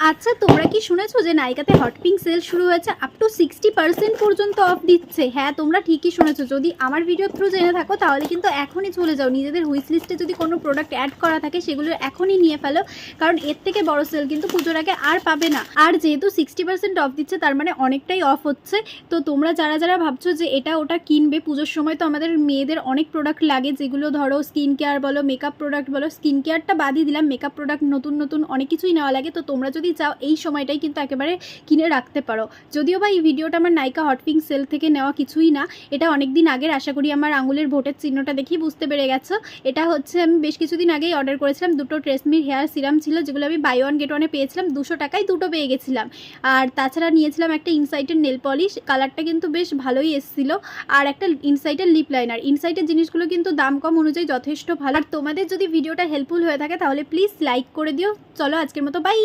আচ্ছা, তোমরা কি শুনেছো যে নাইকাতে হট পিঙ্ক সেল শুরু হয়েছে? আপ টু 60% পর্যন্ত অফ দিচ্ছে। হ্যাঁ, তোমরা ঠিকই শুনেছো। যদি আমার ভিডিও থ্রু জেনে থাকো তাহলে কিন্তু এখনই চলে যাও, নিজেদের হুইশ লিস্টে যদি কোনো প্রোডাক্ট অ্যাড করা থাকে সেগুলো এখনই নিয়ে ফেলো, কারণ এর থেকে বড় সেল কিন্তু পুজোর আগে আর পাবে না। আর যেহেতু 60% অফ দিচ্ছে তার মানে অনেকটাই অফ হচ্ছে। তো তোমরা যারা যারা ভাবছো যে এটা ওটা কিনবে, পুজোর সময় তো আমাদের মেয়েদের অনেক প্রোডাক্ট লাগে, যেগুলো ধরো স্কিন কেয়ার বলো, মেকআপ প্রোডাক্ট বলো, স্কিন কেয়ারটা বাদই দিলাম, মেকআপ প্রোডাক্ট নতুন নতুন অনেক কিছুই নেওয়া লাগে। তো তোমরা যদি চাও এই সময়টাই কিন্তু একেবারে কিনে রাখতে পারো। যদিও বা এই ভিডিওটা আমার নাইকা হট পিঙ্ক সেল থেকে নেওয়া কিছুই না, এটা অনেক দিন আগের। আশা করি আমার আঙুলের ভোটের চিহ্নটা দেখেই বুঝতে পেরে গেছো। এটা হচ্ছে আমি বেশ কিছুদিন আগেই অর্ডার করেছিলাম। দুটো ট্রেসমির হেয়ার সিরাম ছিল, যেগুলো আমি বাই ওয়ান গেট ওয়ানে পেয়েছিলাম। 200 টাকায় দুটো পেয়ে গেছিলাম। আর তাছাড়া নিয়েছিলাম একটা ইনসাইটের নেল পলিশ, কালারটা কিন্তু বেশ ভালোই এসেছিল। আর একটা ইনসাইটের লিপ লাইনার। ইনসাইটের জিনিসগুলো কিন্তু দাম কম অনুযায়ী যথেষ্ট ভালো। আর তোমাদের যদি ভিডিওটা হেল্পফুল হয়ে থাকে তাহলে প্লিজ লাইক করে দিও। চলো আজকের মতো বাই।